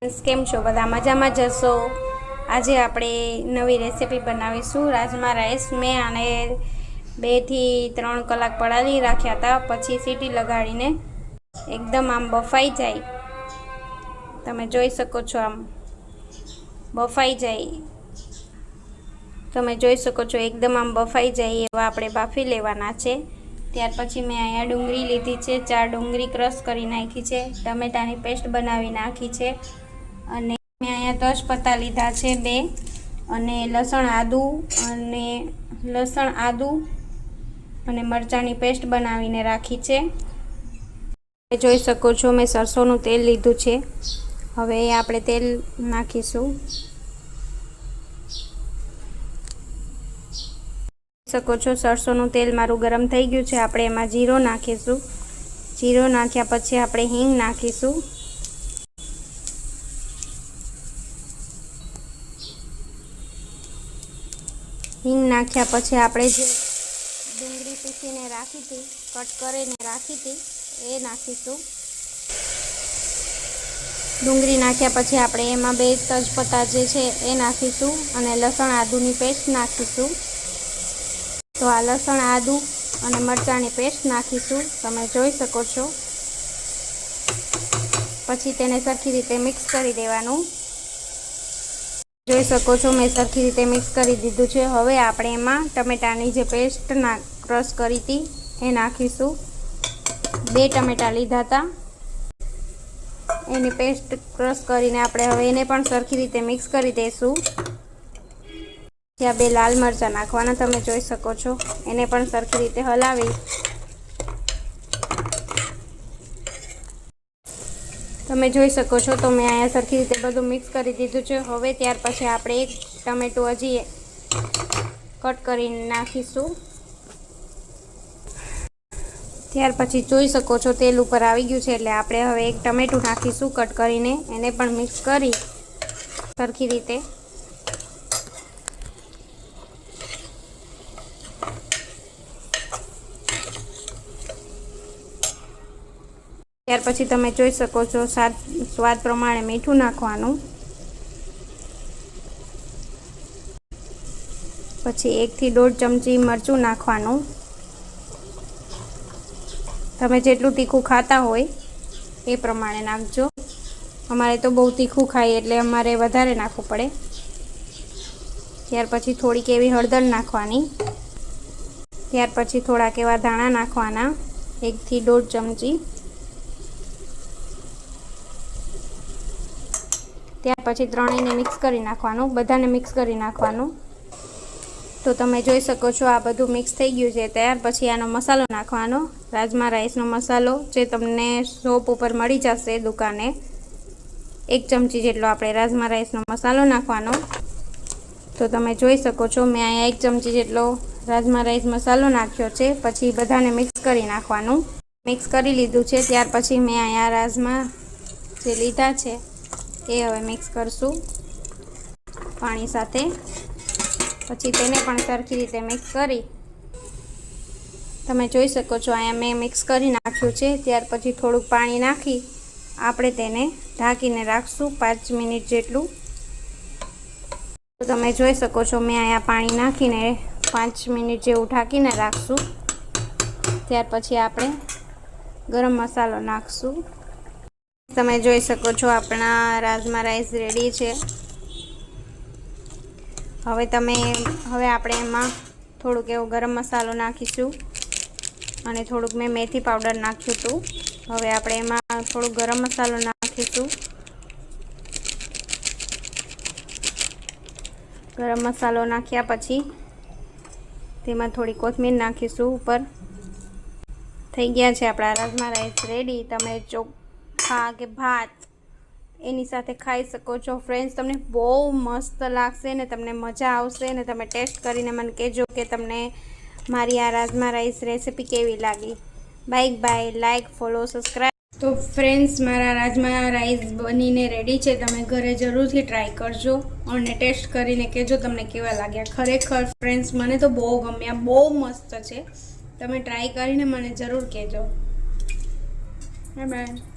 કેમ છો બધા? મજામાં જશો? આજે આપણે નવી રેસીપી બનાવીશું રાજમા રાઈસ. મેં આને 2 થી 3 કલાક પલાળી રાખ્યા હતા, પછી સીટી લગાડીને એકદમ આમ બફાઈ જાય, તમે જોઈ શકો છો, આમ બફાઈ જાય, તમે જોઈ શકો છો, એકદમ આમ બફાઈ જાય એવા આપણે બાફી લેવાના છે. ત્યાર પછી મેં અહીંયા ડુંગળી લીધી છે, 4 ડુંગળી ક્રશ કરી નાખી છે, ટમેટાની પેસ્ટ બનાવી નાખી છે, અને મેં અહીંયા તેજપત્તા લીધા છે 2, અને લસણ આદુ અને મરચાંની પેસ્ટ બનાવીને રાખી છે. જોઈ શકો છો, મેં સરસોનું તેલ લીધું છે. હવે આપણે તેલ નાખીશું. શકો છો, સરસોનું તેલ મારું ગરમ થઈ ગયું છે. આપણે એમાં જીરો નાખીશું. જીરો નાખ્યા પછી આપણે હિંગ નાખીશું. હિંગ નાખ્યા પછી આપણે જે ડુંગળી પીસીને રાખી હતી, કટ કરીને રાખી હતી, એ નાખીશું. ડુંગળી નાખ્યા પછી આપણે એમાં 2 તેજપત્તા જે છે એ નાખીશું, અને લસણ આદુની પેસ્ટ નાખીશું. તો આ લસણ આદુ અને મરચાંની પેસ્ટ નાખીશું, તમે જોઈ શકો છો. પછી તેને સરખી રીતે મિક્સ કરી દેવાનું. જોઈ શકો છો, મેં સરખી રીતે મિક્સ કરી દીધું છે. હવે આપણે એમાં ટમેટાની જે પેસ્ટ ક્રશ કરી હતી એ નાખીશું. 2 ટમેટા લીધા હતા, એની પેસ્ટ ક્રશ કરીને આપણે હવે એને પણ સરખી રીતે મિક્સ કરી દઈશું. ત્યાં 2 લાલ મરચાં નાખવાના, તમે જોઈ શકો છો. એને પણ સરખી રીતે હલાવી તમે જોઈ શકો છો. તો મેં અહીંયા સરખી રીતે બધું મિક્સ કરી દીધું છે. હવે ત્યાર પછી આપણે 1 ટમેટું હજી કટ કરીને નાખીશું. ત્યાર પછી જોઈ શકો છો, તેલ ઉપર આવી ગયું છે, એટલે આપણે હવે 1 ટમેટું નાખીશું કટ કરીને. એને પણ મિક્સ કરી સરખી રીતે. ત્યાર પછી તમે જોઈ શકો છો, સ્વાદ પ્રમાણે મીઠું નાખવાનું. પછી 1 થી 1.5 ચમચી મરચું નાખવાનું. તમે જેટલું તીખું ખાતા હોય એ પ્રમાણે નાખજો. અમારે તો બહુ તીખું ખાઈએ એટલે અમારે વધારે નાખવું પડે. ત્યાર પછી થોડીક એવી હળદર નાખવાની. ત્યાર પછી થોડાક એવા ધાણા નાખવાના, 1 થી 1.5 ચમચી. ત્યાર પછી ત્રણેયને મિક્સ કરી નાખવાનું, બધાને મિક્સ કરી નાખવાનું. તો તમે જોઈ શકો છો, આ બધું મિક્સ થઈ ગયું છે. ત્યાર પછી આનો મસાલો નાખવાનો, રાજમા રાઈસનો મસાલો, જે તમને શોપ ઉપર મળી જશે દુકાને. 1 ચમચી જેટલો આપણે રાજમા રાઈસનો મસાલો નાખવાનો. તો તમે જોઈ શકો છો, મેં અહીંયા 1 ચમચી જેટલો રાજમા રાઈસ મસાલો નાખ્યો છે. પછી બધાને મિક્સ કરી નાખવાનું. મિક્સ કરી લીધું છે. ત્યાર પછી મેં અહીંયા રાજમા જે લીધા છે એ હવે મિક્સ કરશું પાણી સાથે. પછી તેને પણ સરખી રીતે મિક્સ કરી તમે જોઈ શકો છો, અહીંયા મેં મિક્સ કરી નાખ્યું છે. ત્યાર પછી થોડુંક પાણી નાખી આપણે તેને ઢાંકીને રાખશું 5 મિનિટ જેટલું. તો તમે જોઈ શકો છો, મેં અહીંયા પાણી નાખીને 5 મિનિટ જેવું ઢાંકીને રાખશું. ત્યાર પછી આપણે ગરમ મસાલો નાખશું. તમે જોઈ શકો છો, આપણા રાજમા રાઈસ રેડી છે. હવે આપણે એમાં થોડુંક એવો ગરમ મસાલો નાખીશું, અને થોડુંક મેં મેથી પાવડર નાખ્યું હતું. હવે આપણે એમાં થોડુંક ગરમ મસાલો નાખીશું. ગરમ મસાલો નાખ્યા પછી તેમાં થોડી કોથમીર નાખીશું ઉપર. થઈ ગયા છે આપણા રાજમા રાઈસ રેડી. તમે ચોખા કે ભાત એની સાથે ખાઈ શકો છો. ફ્રેન્ડ્સ, તમને બહુ મસ્ત લાગશે ને તમને મજા આવશે, ને તમે ટેસ્ટ કરીને મને કહેજો કે તમને મારી આ રાજમા રાઈસ રેસીપી કેવી લાગી. Bye, like, follow, subscribe. તો ફ્રેન્ડ્સ, મારા રાજમા રાઈસ બનીને રેડી છે. તમે ઘરે જરૂરથી ટ્રાય કરજો અને ટેસ્ટ કરીને કહેજો તમને કેવા લાગ્યા. ખરેખર ફ્રેન્ડ્સ, મને તો બહુ ગમ્યા, બહુ મસ્ત છે. તમે ટ્રાય કરીને મને જરૂર કહેજો. બાય.